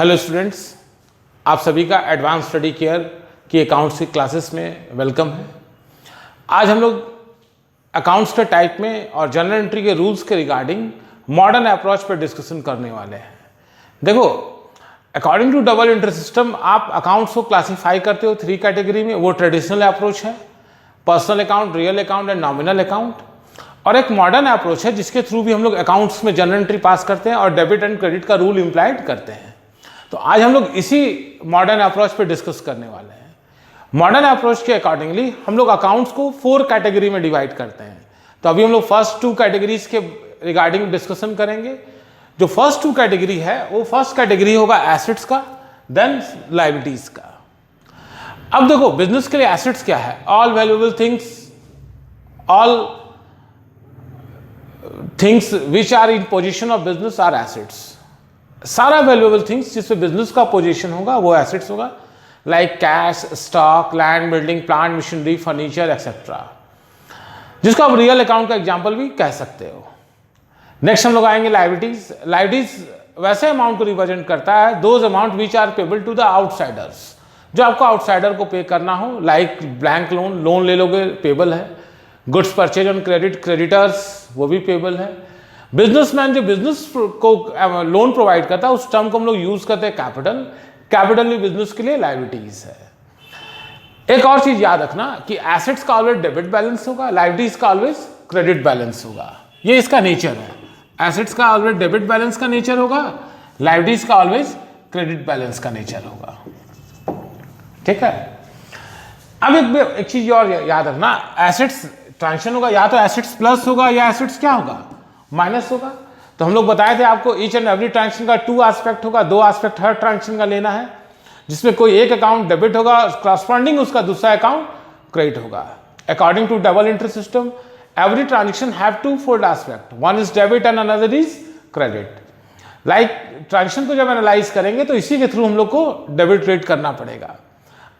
Hello students, आप सभी का एडवांस स्टडी केयर की अकाउंट्स की क्लासेस में वेलकम है। आज हम लोग अकाउंट्स के टाइप में और जनरल एंट्री के रूल्स के रिगार्डिंग मॉडर्न अप्रोच पर डिस्कशन करने वाले हैं। देखो, according to double entry system आप अकाउंट्स को क्लासीफाई करते हो 3 कैटेगरी में। वो ट्रेडिशनल अप्रोच है, personal account, real account and nominal account, और एक मॉडर्न अप्रोच है जिसके थ्रू भी हम लोग अकाउंट्स में जनरल एंट्री पास करते हैं और डेबिट एंड क्रेडिट का रूल इम्प्लाइड करते हैं। तो आज हम लोग इसी मॉडर्न अप्रोच पे डिस्कस करने वाले हैं। मॉडर्न अप्रोच के अकॉर्डिंगली हम लोग अकाउंट्स को 4 कैटेगरी में डिवाइड करते हैं। तो अभी हम लोग फर्स्ट 2 कैटेगरीज के रिगार्डिंग डिस्कशन करेंगे। जो फर्स्ट 2 कैटेगरी है वो फर्स्ट कैटेगरी होगा एसेट्स का, देन लायबिलिटीज का। अब देखो, बिजनेस के लिए एसेट्स क्या है? All valuable things, all things which are in position of business are assets. सारा वैल्यूएबल थिंग्स जिसमें बिजनेस का पोजीशन होगा वो एसेट्स होगा, like cash, stock, land, building, plant, machinery, furniture etcetera, जिसको आप रियल अकाउंट का एग्जांपल भी कह सकते हो। नेक्स्ट हम लोग आएंगे लायबिलिटीज। लायबिलिटीज वैसे अमाउंट को रिप्रेजेंट करता है, those amount which are payable to the outsiders, जो आपको आउटसाइडर को पे करना हो, लाइक ब्लैंक लोन, लोन ले लोगे पेबल है। Goods purchase on credit, creditors वो भी पेबल है। बिजनेसमैन जो बिजनेस को लोन प्रोवाइड करता है उस टर्म को हम लोग यूज करते हैं कैपिटल। कैपिटल भी बिजनेस के लिए लायबिलिटीज है। एक और चीज याद रखना कि एसेट्स का ऑलवेज डेबिट बैलेंस होगा, लायबिलिटीज का ऑलवेज क्रेडिट बैलेंस होगा। ये इसका नेचर है। एसेट्स का ऑलवेज डेबिट बैलेंस का नेचर होगा, लायबिलिटीज का ऑलवेज क्रेडिट बैलेंस का नेचर होगा। ठीक है। अब एक चीज और याद रखना, एसेट्स ट्रांजेक्शन होगा, या तो एसेट्स प्लस होगा या एसेट्स क्या होगा, माइनस होगा। तो हम लोग बताए थे आपको ईच एंड एवरी ट्रांजेक्शन का 2 एस्पेक्ट होगा, 2 एस्पेक्ट हर ट्रांजेक्शन का लेना है, जिसमें कोई एक अकाउंट डेबिट होगा, करस्पॉन्डिंग उसका दूसरा अकाउंट क्रेडिट होगा। According to double entry system every transaction have 2 fold aspect, one is debit and another is credit. Like transaction को जब एनालाइज करेंगे तो इसी के थ्रू हम लोग को डेबिट क्रेडिट करना पड़ेगा।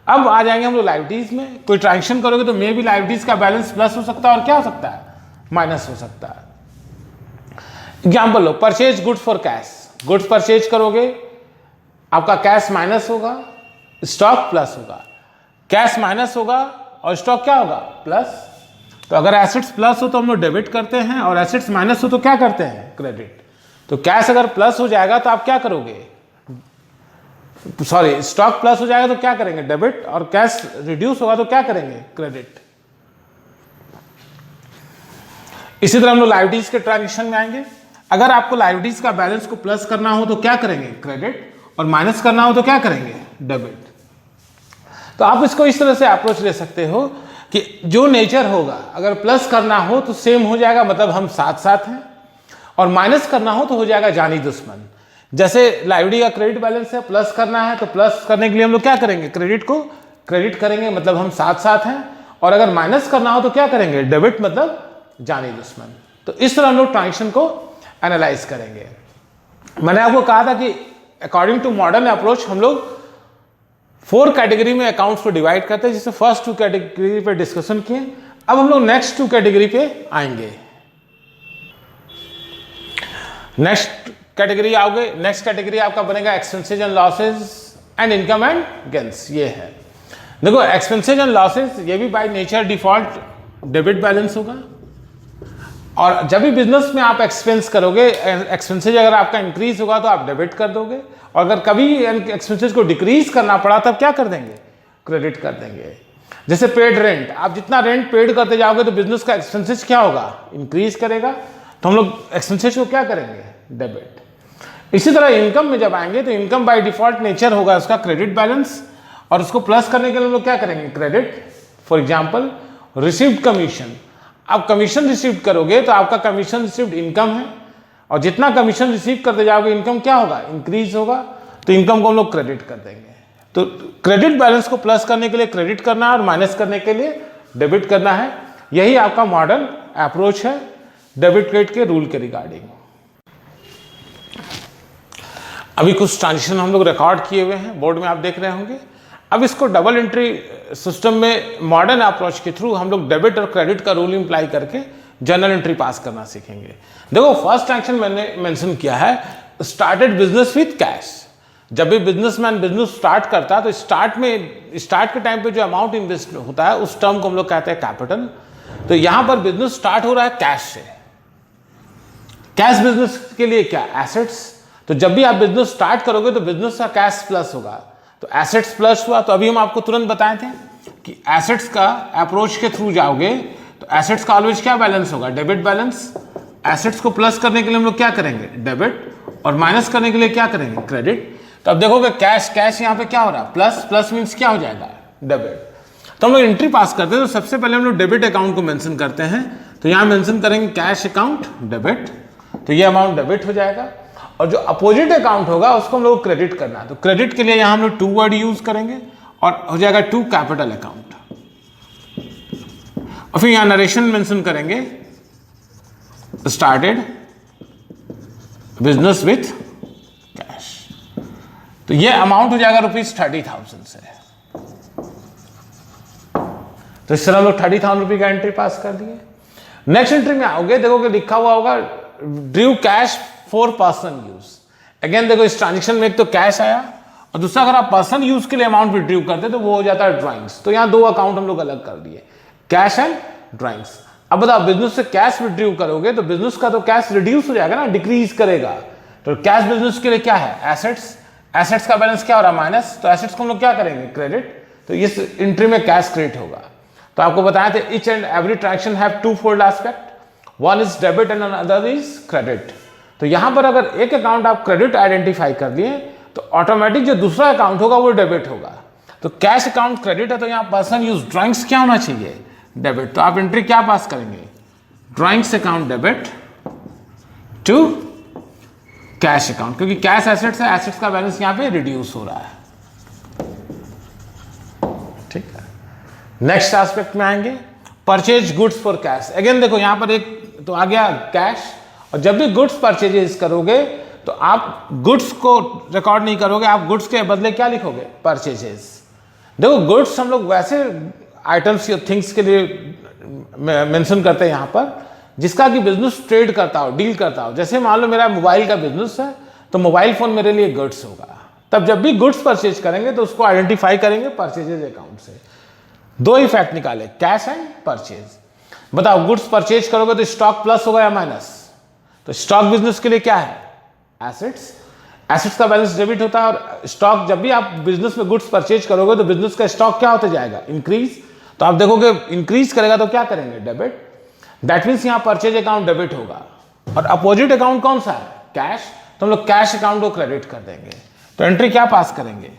अब आ जाएंगे हम लोग लायबिलिटीज में। कोई ट्रांजेक्शन करोगे तो मे भी लायबिलिटीज का बैलेंस प्लस हो सकता है और क्या हो सकता है, माइनस हो सकता है। Example low, purchase goods for cash. Goods purchase करोगे, आपका कैश माइनस होगा, स्टॉक प्लस होगा। कैश माइनस होगा और स्टॉक क्या होगा, प्लस। तो अगर एसेट्स प्लस हो तो हम लोग डेबिट करते हैं, और एसेट्स माइनस हो तो क्या करते हैं, क्रेडिट। तो कैश अगर प्लस हो जाएगा तो आप क्या करोगे, सॉरी, स्टॉक प्लस हो जाएगा तो क्या करेंगे, डेबिट, और कैश रिड्यूस होगा तो क्या करेंगे, क्रेडिट। इसी तरह हम लोग लायबिलिटीज के ट्रांजेक्शन में आएंगे। अगर आपको लायबिलिटीज का बैलेंस को प्लस करना हो तो क्या करेंगे, क्रेडिट, और माइनस करना हो तो क्या करेंगे, डेबिट। तो आप इसको इस तरह से अप्रोच ले सकते हो कि जो नेचर होगा, अगर प्लस करना हो तो सेम हो जाएगा, मतलब हम साथ साथ हैं, और माइनस करना हो तो हो जाएगा जानी दुश्मन। जैसे लायबिलिटी का क्रेडिट बैलेंस है, प्लस करना है तो प्लस करने के लिए हम लोग क्या करेंगे, क्रेडिट को क्रेडिट करेंगे, मतलब हम साथ साथ हैं, और अगर माइनस करना हो तो क्या करेंगे, डेबिट, मतलब जानी दुश्मन। तो इस तरह हम लोग ट्रांजेक्शन को एनालाइज करेंगे। मैंने आपको कहा था कि अकॉर्डिंग टू मॉडर्न अप्रोच हम लोग 4 कैटेगरी में अकाउंट्स को डिवाइड करते हैं, जिससे फर्स्ट 2 कैटेगरी पे डिस्कशन किए। अब हम लोग नेक्स्ट 2 कैटेगरी पे आएंगे। नेक्स्ट कैटेगरी आओगे, नेक्स्ट कैटेगरी आपका बनेगा expenses and losses and income and gains. ये है, देखो एक्सपेंसेज एंड लॉसेज ये भी by nature default debit balance होगा, और जब भी बिजनेस में आप एक्सपेंस करोगे, एक्सपेंसेज अगर आपका इंक्रीज होगा तो आप डेबिट कर दोगे, और अगर कभी एक्सपेंसेज को डिक्रीज करना पड़ा तब क्या कर देंगे, क्रेडिट कर देंगे। जैसे पेड रेंट, आप जितना रेंट पेड करते जाओगे तो बिजनेस का एक्सपेंसेज क्या होगा, इंक्रीज करेगा, तो हम लोग एक्सपेंसेज को क्या करेंगे, डेबिट। इसी तरह इनकम में जब आएंगे तो इनकम बाय डिफॉल्ट नेचर होगा उसका क्रेडिट बैलेंस, और उसको प्लस करने के लिए हम लोग क्या करेंगे, credit. For example received commission, आप कमीशन रिसीव करोगे तो आपका कमीशन रिसीव्ड इनकम है, और जितना कमीशन रिसीव करते जाओगे इनकम क्या होगा, इंक्रीज होगा, तो इनकम को हम लोग क्रेडिट कर देंगे। तो क्रेडिट बैलेंस को प्लस करने के लिए क्रेडिट करना है और माइनस करने के लिए डेबिट करना है। यही आपका मॉडर्न अप्रोच है डेबिट क्रेडिट के रूल के रिगार्डिंग। अभी कुछ ट्रांजेक्शन हम लोग रिकॉर्ड किए हुए हैं, बोर्ड में आप देख रहे होंगे। अब इसको डबल एंट्री सिस्टम में मॉडर्न अप्रोच के थ्रू हम लोग डेबिट और क्रेडिट का रूल इम्प्लाई करके जनरल एंट्री पास करना सीखेंगे। देखो फर्स्ट ट्रांजेक्शन मैंने मेंशन किया है, स्टार्टेड बिजनेस विथ कैश। जब भी बिजनेसमैन बिजनेस स्टार्ट करता है तो स्टार्ट के टाइम पे जो अमाउंट इन्वेस्ट होता है उस टर्म को हम लोग कहते हैं कैपिटल। तो यहां पर बिजनेस स्टार्ट हो रहा है कैश से। कैश बिजनेस के लिए क्या, एसेट्स। तो जब भी आप बिजनेस स्टार्ट करोगे तो बिजनेस का कैश प्लस होगा, तो एसेट्स प्लस हुआ। तो अभी हम आपको तुरंत बताए थे कि एसेट्स का अप्रोच के थ्रू जाओगे तो एसेट्स का ऑलवेज क्या बैलेंस होगा, डेबिट बैलेंस। एसेट्स को प्लस करने के लिए हम लोग क्या करेंगे, डेबिट, और माइनस करने के लिए क्या करेंगे, क्रेडिट। तो अब देखोगे कैश यहाँ पे क्या हो रहा है, प्लस मीन्स क्या हो जाएगा, डेबिट। तो हम लोग एंट्री पास करते हैं तो सबसे पहले हम लोग डेबिट अकाउंट को मेंशन करते हैं। तो यहाँ मेंशन करेंगे कैश अकाउंट डेबिट, तो ये अमाउंट डेबिट हो जाएगा। और जो अपोजिट अकाउंट होगा उसको हम लोग क्रेडिट करना है। तो क्रेडिट के लिए यहाँ हम लोग 2 वर्ड यूज करेंगे और हो जाएगा 2 कैपिटल अकाउंट। और फिर यहाँ नरेशन मेंशन करेंगे स्टार्टेड बिजनेस विथ कैश। तो ये अमाउंट हो जाएगा ₹30,000 से। तो इस तरह हम लोग 30,000 रुपये का एंट्री पास कर दिए। नेक्स्ट एंट्री में आओगे, देखोगे लिखा हुआ होगा Drew cash for person use. Again देखो इस ट्रांजेक्शन में एक तो कैश आया और दूसरा अगर आप पर्सन यूज के लिए अमाउंट विड्रू करते तो वो हो जाता है ड्राइंग्स। तो यहाँ 2 अकाउंट हम लोग अलग कर दिए, कैश एंड ड्राइंग्स। अब बताओ बिजनेस से कैश विड्रू करोगे तो बिजनेस का तो कैश रिड्यूस हो जाएगा ना, डिक्रीज करेगा। तो कैश बिजनेस के लिए क्या है, एसेट्स। एसेट्स का बैलेंस क्या हो रहा है, माइनस। तो एसेट्स को हम लोग क्या करेंगे, क्रेडिट। तो इस एंट्री में कैश क्रेडिट होगा। तो आपको बताया था each and every transaction have 2 fold aspect, one is debit and another is credit. तो यहां पर अगर एक अकाउंट आप क्रेडिट आइडेंटिफाई कर लिए तो ऑटोमेटिक जो दूसरा अकाउंट होगा वो डेबिट होगा। तो कैश अकाउंट क्रेडिट है, तो यहां पर्सन यूज ड्राइंग्स क्या होना चाहिए, डेबिट। तो आप एंट्री क्या पास करेंगे, drawings account debit to cash account, क्योंकि कैश एसेट्स है, एसेट्स का बैलेंस यहां पे रिड्यूस हो रहा है। ठीक है, नेक्स्ट एस्पेक्ट में आएंगे, purchase goods for cash. Again देखो यहां पर एक तो आ गया कैश, और जब भी गुड्स परचेजेस करोगे तो आप गुड्स को रिकॉर्ड नहीं करोगे, आप गुड्स के बदले क्या लिखोगे, परचेजेस। देखो गुड्स हम लोग वैसे आइटम्स या थिंग्स के लिए मेंशन करते हैं यहां पर जिसका कि बिजनेस ट्रेड करता हो, डील करता हो। जैसे मान लो मेरा मोबाइल का बिजनेस है तो मोबाइल फोन मेरे लिए गुड्स होगा। तब जब भी गुड्स परचेज करेंगे तो उसको आइडेंटिफाई करेंगे परचेजेज अकाउंट से। 2 इफेक्ट निकाले, कैश एंड परचेज। बताओ गुड्स परचेज करोगे तो स्टॉक प्लस होगा या माइनस। तो स्टॉक बिजनेस के लिए क्या है, एसेट्स। एसेट्स का बैलेंस डेबिट होता है, और स्टॉक जब भी आप बिजनेस में गुड्स परचेज करोगे तो बिजनेस का स्टॉक क्या होता जाएगा, इंक्रीज। तो आप देखोगे इंक्रीज करेगा तो क्या करेंगे, डेबिट। दैट मीन्स यहां परचेज अकाउंट डेबिट होगा। और अपोजिट अकाउंट कौन सा है, कैश। तो हम लोग कैश अकाउंट को क्रेडिट कर देंगे। तो एंट्री क्या पास करेंगे,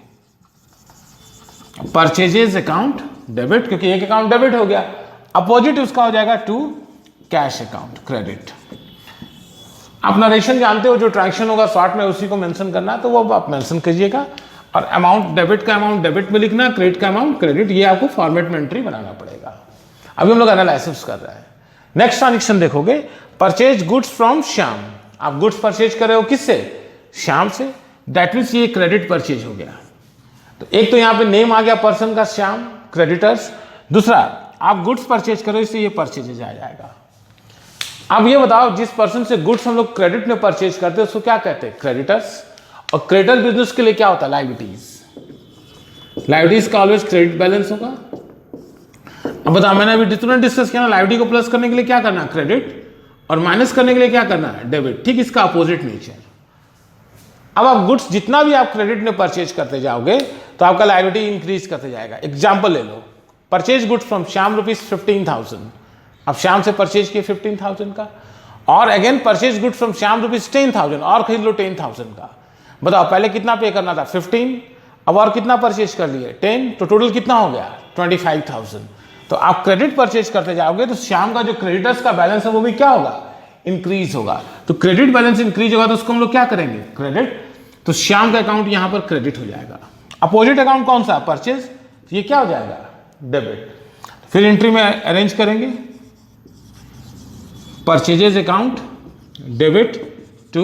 परचेजेज अकाउंट डेबिट, क्योंकि एक अकाउंट डेबिट हो गया। अपोजिट उसका हो जाएगा टू कैश अकाउंट क्रेडिट। आप नरेशन जानते हो, जो ट्रांजेक्शन होगा शॉर्ट में उसी को मेंशन करना है, तो वो आप मेंशन कीजिएगा। और अमाउंट डेबिट का अमाउंट डेबिट में लिखना, क्रेडिट का अमाउंट क्रेडिट, ये आपको फॉर्मेट में एंट्री बनाना पड़ेगा। अभी हम लोग एनालिसिस कर रहे हैं। नेक्स्ट ट्रांजेक्शन देखोगे, परचेज गुड्स फ्रॉम श्याम। आप गुड्स परचेज कर रहे हो किससे, श्याम से। दैट मीन्स ये क्रेडिट परचेज हो गया। तो एक तो यहाँ पे नेम आ गया पर्सन का, श्याम, क्रेडिटर्स। दूसरा आप गुड्स परचेज करो, इससे ये परचेजेज आ जाएगा। अब ये बताओ जिस पर्सन से गुड्स हम लोग क्रेडिट में परचेज करते हैं उसको क्या कहते हैं, क्रेडिटर्स। और क्रेडिटर बिजनेस के लिए क्या होता है, लायबिलिटीज। लायबिलिटीज का ऑलवेज क्रेडिट बैलेंस होगा। अब बताओ मैंने अभी तुरंत डिस्कस किया ना, लायबिलिटी को प्लस करने के लिए क्या करना है, क्रेडिट, और माइनस करने के लिए क्या करना है, डेबिट। ठीक इसका अपोजिट नेचर। अब आप गुड्स जितना भी आप क्रेडिट में परचेज करते जाओगे तो आपका लायबिलिटी इंक्रीज करते जाएगा। एग्जाम्पल ले लो, परचेज गुड्स फ्रॉम श्याम ₹15,000। अब श्याम से परचेज किए 15,000 का, और again purchase good from Shyam ₹10,000 और खरीद लो 10,000 का। बताओ पहले कितना पे करना था, 15, अब और कितना परचेज कर लिए, 10, तो टोटल कितना हो गया, 25,000। तो आप क्रेडिट परचेज करते जाओगे तो श्याम का जो क्रेडिटर्स का बैलेंस है वो भी क्या होगा, इंक्रीज होगा। तो क्रेडिट बैलेंस इंक्रीज होगा तो उसको हम लोग क्या करेंगे, क्रेडिट। तो श्याम का अकाउंट यहां पर क्रेडिट हो जाएगा। अपोजिट अकाउंट कौन सा, परचेज, ये क्या हो जाएगा, डेबिट। फिर एंट्री में अरेंज करेंगे, purchases account debit to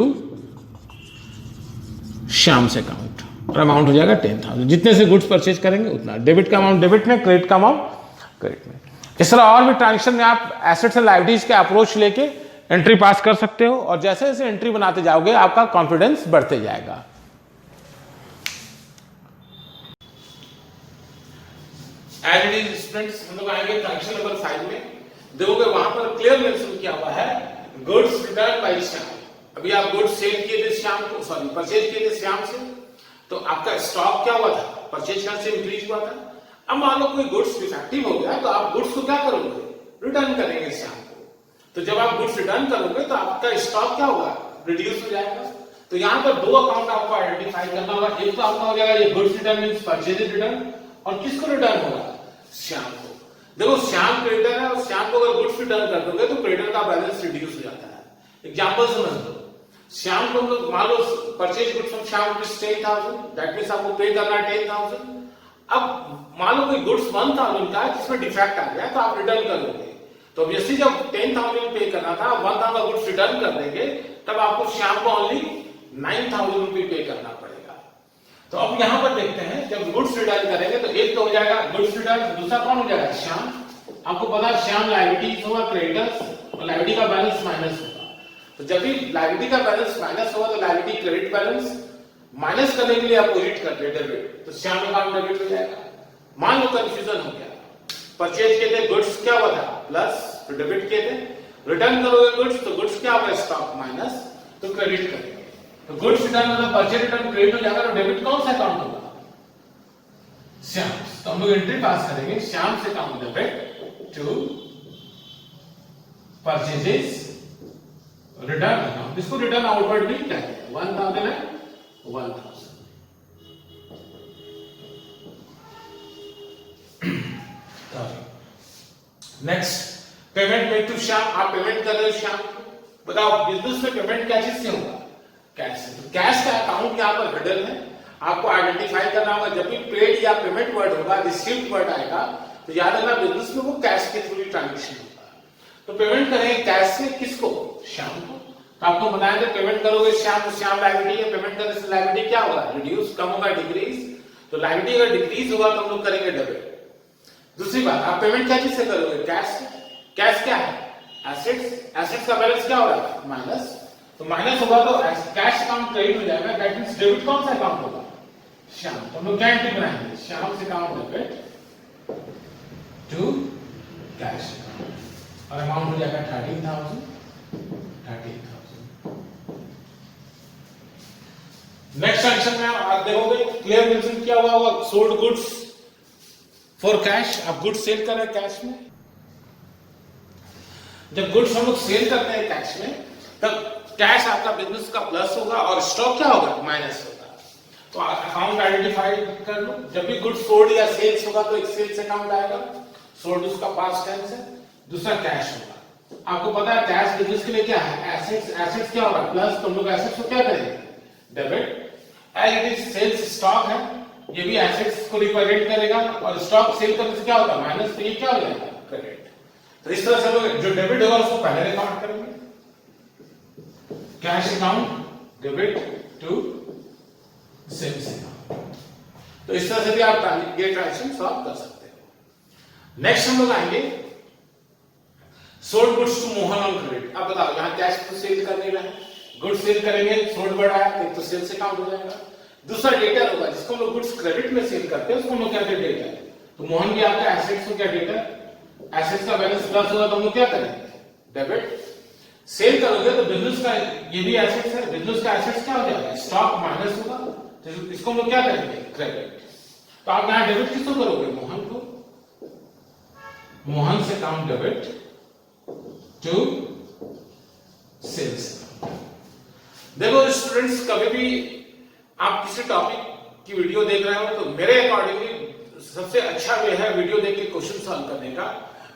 Shyam से अकाउंट, और अमाउंट हो जाएगा 10,000। जितने से गुड्स परचेज करेंगे उतना, डेबिट का अमाउंट डेबिट में, क्रेडिट का अमाउंट क्रेडिट में। इस तरह और भी ट्रांजेक्शन में आप एसेट्स एंड लायबिलिटीज के अप्रोच लेके एंट्री पास कर सकते हो, और जैसे जैसे एंट्री बनाते जाओगे आपका कॉन्फिडेंस बढ़ते जाएगा। एज इट इज स्टूडेंट्स, हम लोग आएंगे ट्रांजेक्शन नंबर 5 में। देखोगे वहां पर क्लियर मेंशन किया हुआ है गुड्स रिटर्न बाय श्याम। अभी आप गुड्स सेल किए थे श्याम को, सॉरी परचेज किए थे श्याम से, तो आपका स्टॉक क्या हुआ था, परचेज कहां से इंक्रीज हुआ था। अब मान लो कोई गुड्स डिफेक्टिव हो गया तो आप गुड्स को क्या करोगे, रिटर्न करेंगे श्याम को। तो जब आप गुड्स रिटर्न करोगे तो आपका स्टॉक क्या होगा, रिड्यूस हो जाएगा। तो यहाँ पर दो अकाउंट आपको आइडेंटिफाई करना होगा। एक तो आपका हो जाएगा ये goods return means purchase return, और किसको रिटर्न होगा, श्याम को। देखो श्याम क्रेडिटर है और श्याम को अगर गुड्स रिटर्न कर दोगे तो क्रेडिटर का बैलेंस रिड्यूस हो जाता है। एग्जांपल समझ लो, श्याम को मान लो purchase goods from Shyam rupees 10,000, that means आपको पे करना है 10,000। अब मान लो कोई गुड्स 1,000 का है जिसमें डिफेक्ट आ गया तो आप रिटर्न कर दोगे। तो ऑब्वियसली जब 10,000 पे करना था, 1,000 गुड्स रिटर्न कर देंगे, तब आपको श्याम को ओनली 9,000 रुपए पे करना पड़ेगा। तो अब यहां पर देखते हैं, जब गुड्स रिटर्न करेंगे तो एक तो हो जाएगा गुड्स रिटर्न, दूसरा कौन हो जाएगा, श्याम। आपको पता है श्याम लायबिलिटीज होगा क्रेडिटर्स, और लायबिलिटी का बैलेंस माइनस होगा। तो जब भी लायबिलिटी का बैलेंस माइनस होगा तो लायबिलिटी क्रेडिट बैलेंस माइनस करने के लिए अपोजिट कर दे डेबिट, तो श्याम अकाउंट डेबिट हो जाएगा। मान लो कंफ्यूजन हो गया, परचेज किए थे गुड्स क्या हुआ था प्लस, तो डेबिट किए थे, रिटर्न करोगे गुड्स तो गुड्स क्या होगा, स्टॉक माइनस, तो क्रेडिट करेंगे। तो गुड्स रिटर्न मतलब परचेज रिटर्न क्रेडिट हो जाएगा, तो डेबिट कौन सा अकाउंट होगा, श्याम। तो हम लोग एंट्री पास करेंगे, श्याम से account debit to purchases return account, इसको रिटर्न आउटवर्ड भी कहते हैं। 1,000 है 1,000। Next payment made to Shyam, आप पेमेंट कर रहे हो श्याम को। बताओ बिजनेस में पेमेंट क्या चीज से होगा, कैश से। तो कैश का अकाउंट यहाँ पर हिडन है, आपको आइडेंटिफाई करना होगा। जब भी पेड या पेमेंट वर्ड होगा, रिसीव्ड वर्ड आएगा, तो याद रखना बिजनेस में वो कैश के थ्रू ट्रांजेक्शन होगा। तो पेमेंट करेंगे कैश से, किसको, श्याम को। तो आपको बताया था पेमेंट करोगे श्याम, तो श्याम लायबिलिटी है, पेमेंट करने से लायबिलिटी क्या होगा, रिड्यूस, कम होगा, डिक्रीज। तो लायबिलिटी अगर डिक्रीज होगा तो हम लोग करेंगे डेबिट। दूसरी बात, आप पेमेंट क्या चीज से करोगे, कैश से। कैश क्या है, एसेट्स, एसेट्स का बैलेंस क्या हो रहा है, माइनस। तो माइनस होगा तो कैश अकाउंट क्रेडिट हो जाएगा, दैट मींस डेबिट कौन सा अकाउंट होगा, श्याम। तो हम लोग क्या एंट्री बनाएंगे, श्याम से account debit to cash account, और अमाउंट हो जाएगा 13,000। नेक्स्ट सेक्शन में आप देखोगे क्लियर मेंशन किया हुआ होगा सोल्ड गुड्स फॉर कैश। आप गुड्स सेल कर रहे हैं कैश में। जब गुड्स हम लोग सेल करते हैं कैश में, तब कैश आपका बिजनेस का प्लस होगा और स्टॉक क्या होगा, माइनस होगा। तो अकाउंट आइडेंटिफाई कर लो। जब भी गुड्स सोल्ड या सेल्स होगा तो एक सेल्स अकाउंट आएगा, सोल्ड उसका पास्ट टेंस है, दूसरा कैश होगा। आपको पता है कैश बिजनेस के लिए क्या है, एसेट्स। एसेट्स क्या होगा, प्लस। तो हम लोग एसेट्स को क्या करेंगे, debit. As it is sales stock है, ये भी एसेट्स को रिप्रेजेंट करेगा, और स्टॉक सेल करने से क्या होगा, माइनस। तो ये क्या हो जाएगा, क्रेडिट। तो इस तरह से लोग जो डेबिट होगा उसको पहले अकाउंट करेंगे, cash account debit to sales account. तो इस तरह से भी आप ये ट्रांजेक्शन सॉल्व कर सकते हो। नेक्स्ट हम लोग आएंगे sold goods to Mohan on credit. अब बताओ यहां कैश को सेल करने में गुड्स सेल करेंगे, सोल्ड वर्ड आया तो एक तो सेल्स अकाउंट हो जाएगा, दूसरा डेटर होगा जिसको हम लोग गुड्स क्रेडिट में सेल करते हैं, उसको हम लोग कहते हैं डेटर। तो मोहन भी आपका एसेट्स हो गया, डेटर। एसेट्स का बैलेंस प्लस होगा तो हम लोग क्या करेंगे, डेबिट। सेल करोगे तो बिजनेस का, ये भी एसेट्स है, बिजनेस का एसेट्स क्या हो जाएगा, स्टॉक माइनस होगा, तो इसको हम लोग क्या करेंगे, क्रेडिट। तो आप यहां डेबिट किसको करोगे, मोहन को। मोहन से अकाउंट डेबिट टू सेल्स। देखो स्टूडेंट्स, कभी भी आप किसी टॉपिक की वीडियो देख रहे हो तो मेरे अकॉर्डिंगली सबसे अच्छा वे है वीडियो देख के क्वेश्चन सॉल्व करने का,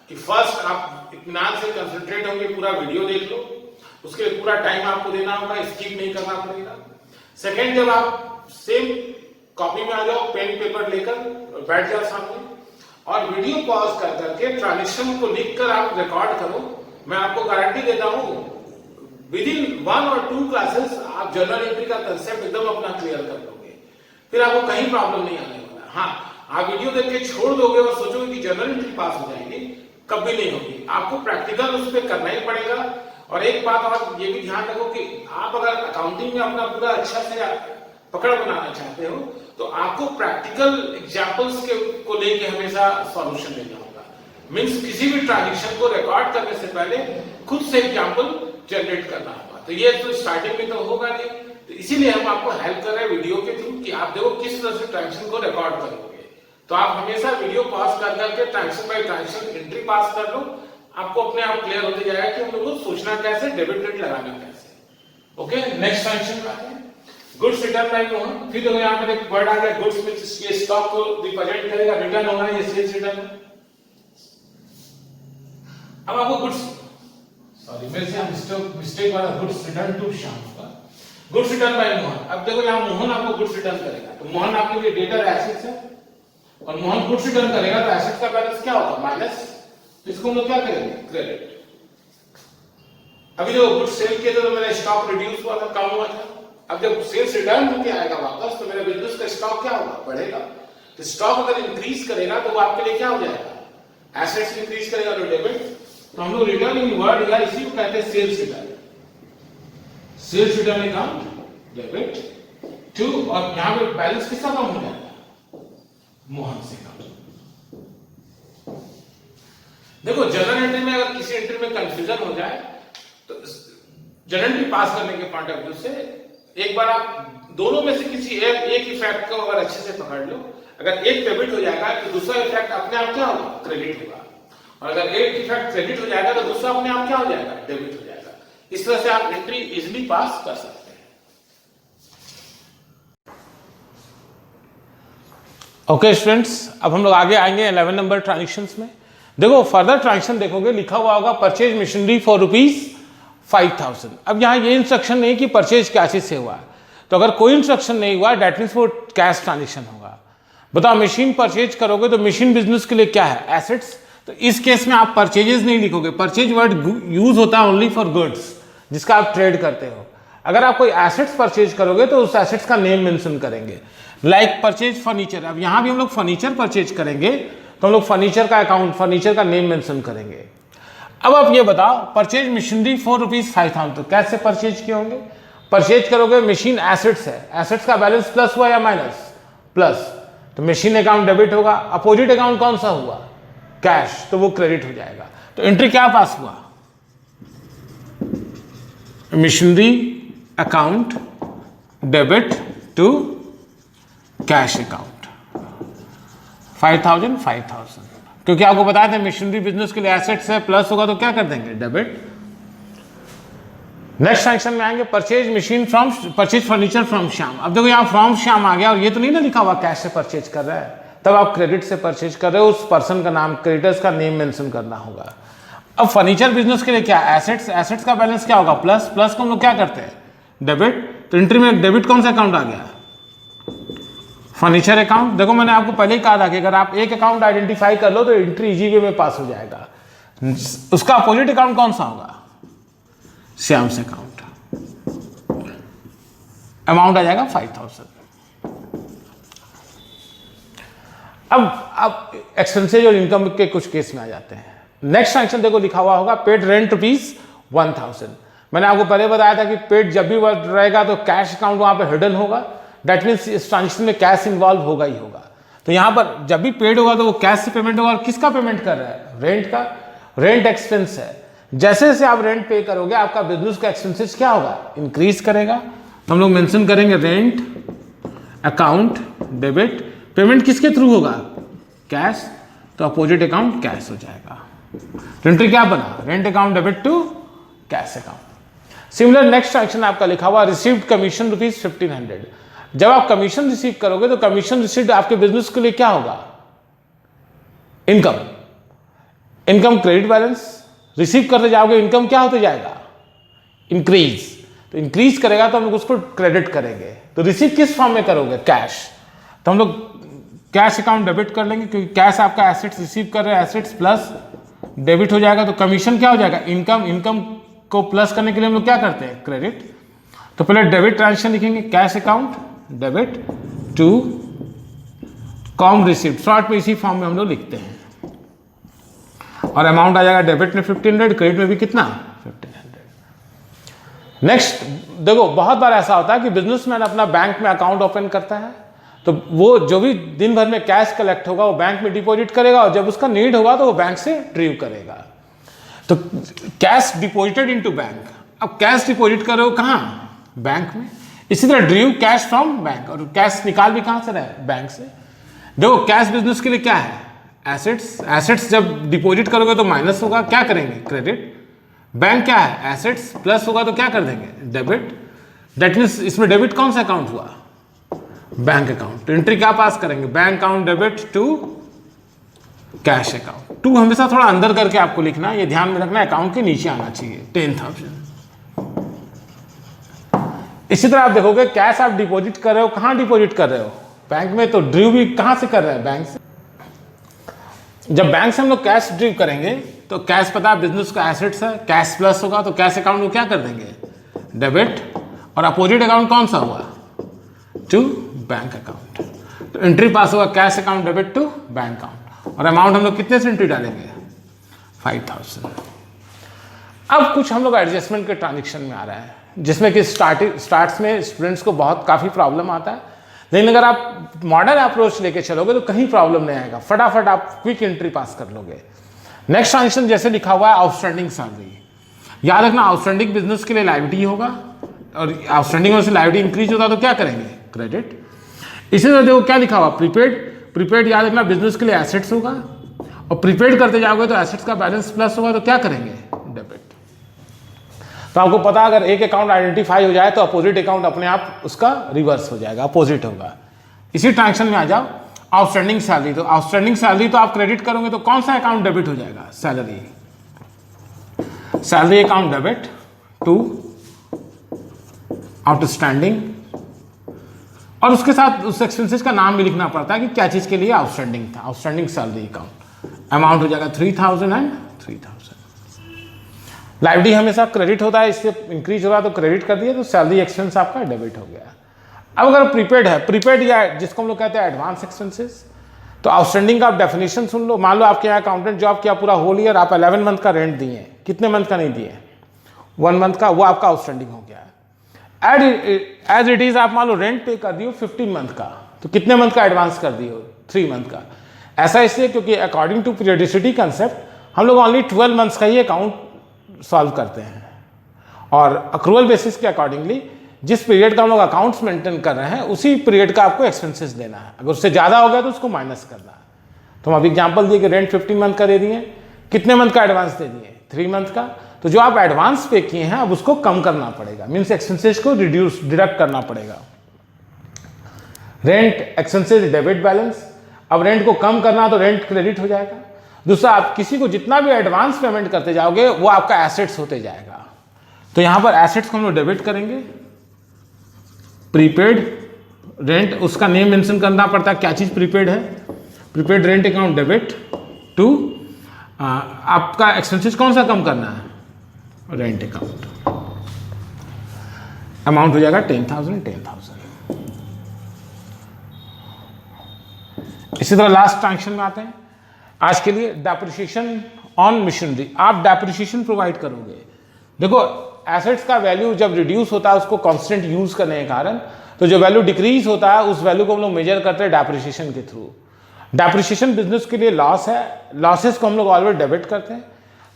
कि फर्स्ट आप इत्मीनान से कंसंट्रेट होंगे, पूरा वीडियो देख लो, उसके लिए पूरा टाइम आपको देना होगा, स्किप नहीं करना पड़ेगा। सेकंड, जब आप सेम कॉपी में आ जाओ, पेन पेपर लेकर बैठ जाओ सामने, और वीडियो पॉज कर करके ट्रांजेक्शन को लिखकर आप रिकॉर्ड करो। मैं आपको गारंटी देता हूं विद इन 1 और 2 क्लासेस आप जर्नल एंट्री का कंसेप्ट एकदम अपना क्लियर कर लोगे, फिर आपको कहीं प्रॉब्लम नहीं आने वाला। हाँ, आप वीडियो देख के छोड़ दोगे और सोचोगे कि जर्नल एंट्री पास हो जाएगी, कभी नहीं होगी। आपको प्रैक्टिकल उस पर करना ही पड़ेगा। और एक बात और ये भी ध्यान रखो कि आप अगर अकाउंटिंग में अपना पूरा अच्छा से पकड़ बनाना चाहते हो तो आपको प्रैक्टिकल एग्जांपल्स को लेके हमेशा सॉल्यूशन लेना होगा। मींस किसी भी ट्रांजेक्शन को रिकॉर्ड करने से पहले खुद से एग्जांपल जनरेट करना होगा। तो ये तो स्टार्टिंग में तो होगा नहीं, तो इसीलिए हम आपको हेल्प कर रहे हैं वीडियो के थ्रू कि आप देखो किस तरह से ट्रांजेक्शन को रिकॉर्ड करोगे। तो आप हमेशा वीडियो पॉज कर करके transaction by transaction entry pass कर लो, आपको अपने आप क्लियर होते जाएगा कि हम लोग को सोचना कैसे, डेबिट क्रेडिट लगाना कैसे। ओके, नेक्स्ट ट्रांजेक्शन आते हैं गुड्स रिटर्न बाय मोहन। फिर देखो यहाँ पर एक वर्ड आ गया गुड्स में, ये स्टॉक को रिप्रेजेंट करेगा, रिटर्न होगा ये सेल्स रिटर्न। अब आपको गुड्स, सॉरी मेरे से मिस्टेक वाला, गुड्स रिटर्न टू श्याम का, गुड्स रिटर्न बाय मोहन। अब देखो यहाँ मोहन आपको गुड्स रिटर्न करेगा, तो मोहन आपके लिए डेटर एसेट्स है और मोहन गुड्स रिटर्न करेगा तो एसेट्स का बैलेंस क्या होगा, माइनस, तो इसको हम लोग क्या करेंगे, क्रेडिट। अभी जो गुड्स सेल किए थे तो मेरा स्टॉक रिड्यूस हुआ था, कम हुआ था। अब जब सेल्स रिटर्न होके आएगा वापस तो मेरा बिजनेस का स्टॉक क्या होगा, बढ़ेगा। तो स्टॉक अगर इंक्रीज करेगा तो वो आपके लिए क्या हो जाएगा, एसेट्स इंक्रीज करेगा तो डेबिट। तो हम लोग रिटर्न इन वर्ड या इसी को कहते हैं sales return. Sales return account debit to, और यहां पे बैलेंस किसका कम हो जाएगा, मोहन से कम। देखो जनरल एंट्री में अगर किसी एंट्री में कंफ्यूजन हो जाए तो जनरल एंट्री पास करने के पॉइंट ऑफ व्यू से एक बार आप दोनों में से किसी एक इफेक्ट को अगर अच्छे से पकड़ लो, अगर एक डेबिट हो जाएगा तो दूसरा इफेक्ट अपने आप क्या होगा, क्रेडिट होगा, और अगर एक इफेक्ट क्रेडिट हो जाएगा तो दूसरा अपने आप क्या हो जाएगा, डेबिट हो जाएगा। इस तरह से आप एंट्री इजीली पास कर सकते हैं। ओके स्टूडेंट्स, अब हम लोग आगे आएंगे 11 नंबर ट्रांजेक्शंस में। देखो फर्दर ट्रांजेक्शन देखोगे लिखा हुआ होगा परचेज मशीनरी फॉर ₹5,000। अब यहाँ ये इंस्ट्रक्शन नहीं कि परचेज क्या चीज से हुआ, तो अगर कोई इंस्ट्रक्शन नहीं हुआ दैट मीन्स वो कैश ट्रांजेक्शन होगा। बताओ मशीन परचेज करोगे तो मशीन बिजनेस के लिए क्या है, एसेट्स। तो इस केस में आप परचेजेस नहीं लिखोगे, परचेज वर्ड यूज होता है ओनली फॉर गुड्स जिसका आप ट्रेड करते हो। अगर आप कोई एसेट्स परचेज करोगे तो उस एसेट्स का नेम मेंशन करेंगे, लाइक परचेज फर्नीचर। अब यहां भी हम लोग फर्नीचर परचेज करेंगे तो हम लोग फर्नीचर का अकाउंट, फर्नीचर का नेम मेंशन करेंगे। अब आप ये बताओ परचेज मशीनरी फॉर ₹5,000 तो कैसे परचेज किए होंगे, परचेज करोगे मशीन एसेट्स है, एसेट्स का बैलेंस प्लस हुआ या माइनस, प्लस, तो मशीन अकाउंट डेबिट होगा। अपोजिट अकाउंट कौन सा हुआ, कैश, तो वो क्रेडिट हो जाएगा। तो एंट्री क्या पास हुआ, machinery account debit to cash account 5,000, क्योंकि आपको बताया था मशीनरी बिजनेस के लिए एसेट्स है, प्लस होगा तो क्या कर देंगे, डेबिट। नेक्स्ट सेक्शन में आएंगे purchase machine from, purchase furniture from Shyam. अब देखो यहाँ फ्रॉम श्याम आ गया और ये तो नहीं ना लिखा हुआ कैश से परचेज कर रहा है, तब आप क्रेडिट से परचेज कर रहे हो, उस पर्सन का नाम, क्रेडिटर्स का नेम मेंशन करना होगा। अब फर्नीचर बिजनेस के लिए क्या, एसेट्स, एसेट्स का बैलेंस क्या होगा, प्लस, प्लस को हम लोग क्या करते हैं, डेबिट। तो एंट्री में डेबिट कौन सा अकाउंट आ गया, फर्नीचर अकाउंट। देखो मैंने आपको पहले ही कहा था कि अगर आप एक अकाउंट आइडेंटिफाई कर लो तो एंट्री इजी वे में पास हो जाएगा। उसका अपोजिट अकाउंट कौन सा होगा, श्याम से अकाउंट। अमाउंट आ जाएगा 5,000। अब एक्सपेंसेज और इनकम के कुछ केस में आ जाते हैं। नेक्स्ट ट्रांजेक्शन देखो लिखा हुआ होगा पेड रेंट ₹1,000। मैंने आपको पहले बताया था कि पेड जब भी रहेगा तो कैश अकाउंट वहां पे हिडन होगा, दैट मीन्स इस ट्रांजेक्शन में कैश इन्वॉल्व होगा ही होगा। तो यहां पर जब भी पेड होगा तो वो कैश से पेमेंट होगा, और किसका पेमेंट कर रहा है, रेंट का। रेंट एक्सपेंस है, जैसे जैसे आप रेंट पे करोगे आपका बिजनेस का एक्सपेंसेस क्या होगा, इंक्रीज करेगा। तो हम लोग मेंशन करेंगे रेंट अकाउंट डेबिट, पेमेंट किसके थ्रू होगा, कैश, तो अपोजिट अकाउंट कैश हो जाएगा। एंट्री क्या बना, rent account debit to cash account. Similar next transaction आपका लिखा हुआ रिसीव्ड कमीशन ₹1,500। जब आप कमीशन रिसीव करोगे तो कमीशन रिसीव्ड आपके बिजनेस के लिए क्या होगा, income. Income credit balance, receive करते जाओगे इनकम क्या होते जाएगा, इंक्रीज। तो इंक्रीज करेगा तो हम लोग उसको क्रेडिट करेंगे। तो रिसीव किस फॉर्म में करोगे, कैश। तो हम लोग कैश अकाउंट डेबिट कर लेंगे क्योंकि कैश आपका एसेट्स रिसीव कर रहे हैं, एसेट्स प्लस डेबिट हो जाएगा। तो कमीशन क्या हो जाएगा, इनकम। इनकम को प्लस करने के लिए हम लोग क्या करते हैं, क्रेडिट। तो पहले डेबिट ट्रांजेक्शन लिखेंगे, cash account debit to comm received, short में इसी फॉर्म में हम लोग लिखते हैं। और अमाउंट आ जाएगा डेबिट में 1,500, क्रेडिट में भी कितना, 1,500। नेक्स्ट देखो, बहुत बार ऐसा होता है कि बिजनेसमैन अपना बैंक में अकाउंट ओपन करता है, तो वो जो भी दिन भर में कैश कलेक्ट होगा वो बैंक में डिपॉजिट करेगा, और जब उसका नीड होगा तो वो बैंक से ड्रीव करेगा। तो कैश डिपॉजिटेड इनटू बैंक। अब कैश डिपॉजिट कर रहे हो कहाँ? बैंक में। इसी तरह ड्रीव कैश फ्रॉम बैंक, और कैश निकाल भी कहाँ से रहे? बैंक से। देखो कैश बिजनेस के लिए क्या है? एसेट्स। एसेट्स जब डिपॉजिट करोगे तो माइनस होगा, क्या करेंगे? क्रेडिट। बैंक क्या है? एसेट्स। प्लस होगा तो क्या कर देंगे? डेबिट। दैट मीन्स इसमें डेबिट कौन सा अकाउंट हुआ? Bank account. तो एंट्री क्या पास करेंगे? Bank account debit to cash account. To हमेशा थोड़ा अंदर करके आपको लिखना है, ये ध्यान में रखना, अकाउंट के नीचे आना चाहिए। 10,000। इसी तरह आप देखोगे कैश आप डिपॉजिट कर रहे हो, कहां डिपॉजिट कर रहे हो? बैंक में। तो ड्रीव भी कहां से कर रहे हैं? बैंक से। जब बैंक से हम लोग कैश ड्रीव करेंगे तो कैश पता है बिजनेस का एसेट्स है, कैश प्लस होगा तो कैश अकाउंट को क्या कर देंगे? डेबिट। और अपोजिट अकाउंट कौन सा हुआ? To bank account. तो एंट्री पास होगा cash account debit to bank account. और अमाउंट हम लोग कितने से एंट्री डालेंगे? 5,000। अब कुछ हम लोग एडजस्टमेंट के ट्रांजेक्शन में आ रहा है, जिसमें कि स्टार्ट्स में स्टूडेंट्स को बहुत काफ़ी प्रॉब्लम आता है, लेकिन अगर आप मॉडर्न अप्रोच लेके चलोगे तो कहीं प्रॉब्लम नहीं आएगा, फटाफट आप क्विक एंट्री पास कर लोगे। नेक्स्ट ट्रांजेक्शन जैसे लिखा हुआ है आउटस्टैंडिंग सैलरी। याद रखना आउटस्टैंडिंग बिजनेस के लिए लायबिलिटी होगा, और आउटस्टैंडिंग में से लायबिलिटी इंक्रीज होता है तो क्या करेंगे? क्रेडिट। इसी तरह देखो क्या लिखा हुआ? प्रीपेड। प्रीपेड याद रखना बिजनेस के लिए एसेट्स होगा, और प्रीपेड करते जाओगे तो एसेट्स का बैलेंस प्लस होगा तो क्या करेंगे? डेबिट। तो आपको पता अगर एक अकाउंट आइडेंटिफाई हो जाए तो अपोजिट अकाउंट अपने आप उसका रिवर्स हो जाएगा, अपोजिट होगा। इसी ट्रांजेक्शन में आ जाओ आउटस्टैंडिंग सैलरी। तो आउटस्टैंडिंग सैलरी तो आप क्रेडिट करोगे तो कौन सा अकाउंट डेबिट हो जाएगा? Salary. Salary account debit to outstanding, और उसके साथ उस एक्सपेंसेस का नाम भी लिखना पड़ता है कि क्या चीज के लिए आउटस्टैंडिंग था। Outstanding salary account. अमाउंट हो जाएगा 3,000 एंड 3,000। लायबिलिटी हमेशा क्रेडिट होता है, इससे इंक्रीज हो रहा तो क्रेडिट कर दिया तो सैलरी एक्सपेंस आपका डेबिट हो गया। अब अगर प्रीपेड है, प्रीपेड या जिसको हम लोग कहते हैं एडवांस एक्सपेंसेस, तो आउटस्टैंडिंग का आप डेफिनेशन सुन लो। मान लो आपके यहाँ अकाउंटेंट जॉब किया पूरा होल ईयर, आप 11 मंथ का रेंट दिए, कितने मंथ का नहीं दिए? 1 मंथ का, वो आपका आउटस्टैंडिंग हो गया। एज इट इज आप मान लो रेंट पे कर दियो 15 मंथ का, तो कितने मंथ का एडवांस कर दियो? 3 मंथ का। ऐसा इसलिए क्योंकि अकॉर्डिंग टू पीरियडिसिटी कंसेप्ट हम लोग ओनली 12 मंथ्स का ही अकाउंट सॉल्व करते हैं, और अक्रूवल बेसिस के अकॉर्डिंगली जिस पीरियड का हम लोग अकाउंट्स मेंटेन कर रहे हैं उसी पीरियड का आपको एक्सपेंसेस देना है। अगर उससे ज़्यादा हो गया तो उसको माइनस करना है। तो हम अभी एग्जांपल दिए कि रेंट 15 मंथ का दे दिए, कितने मंथ का एडवांस दे दिए? 3 मंथ का। तो जो आप एडवांस पे किए हैं अब उसको कम करना पड़ेगा, मीन्स एक्सपेंसेस को डिडक्ट करना पड़ेगा। Rent expenses debit balance. अब रेंट को कम करना तो रेंट क्रेडिट हो जाएगा। दूसरा, आप किसी को जितना भी एडवांस पेमेंट करते जाओगे वो आपका एसेट्स होते जाएगा। तो यहां पर एसेट्स को हम लोग डेबिट करेंगे। प्रीपेड रेंट, उसका नेम मेंशन करना पड़ता है क्या चीज प्रीपेड है। Prepaid rent account debit to आपका एक्सपेंसेस कौन सा कम करना है? Rent account. अमाउंट हो जाएगा 10,000 10,000। इसी तरह लास्ट ट्रांजेक्शन में आते हैं आज के लिए, डेप्रिसिएशन ऑन मशीनरी। आप डेप्रिसिएशन प्रोवाइड करोगे। देखो एसेट्स का वैल्यू जब रिड्यूस होता है उसको कांस्टेंट यूज करने के कारण, तो जो वैल्यू डिक्रीज होता है उस वैल्यू को हम लोग मेजर करते हैं डेप्रिसिएशन के थ्रू। डेप्रिसिएशन बिजनेस के लिए लॉस है, लॉसेस को हम लोग ऑलवेज डेबिट करते हैं।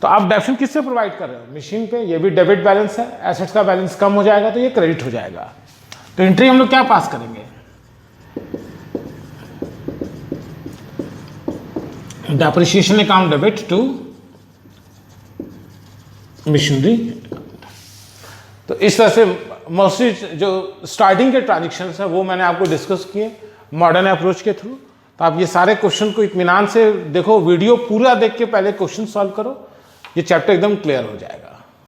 तो आप डेप्रिसिएशन किससे प्रोवाइड कर रहे हो? मशीन पे। ये भी डेबिट बैलेंस है, एसेट्स का बैलेंस कम हो जाएगा तो ये क्रेडिट हो जाएगा। तो एंट्री हम लोग क्या पास करेंगे? Depreciation account debit to machinery. तो इस तरह से मोस्टली जो स्टार्टिंग के ट्रांजेक्शन है वो मैंने आपको डिस्कस किए मॉडर्न अप्रोच के थ्रू। तो आप ये सारे क्वेश्चन को इत्मीनान से देखो, वीडियो पूरा देख के पहले क्वेश्चन सॉल्व करो, ये चैप्टर एकदम क्लियर हो जाएगा।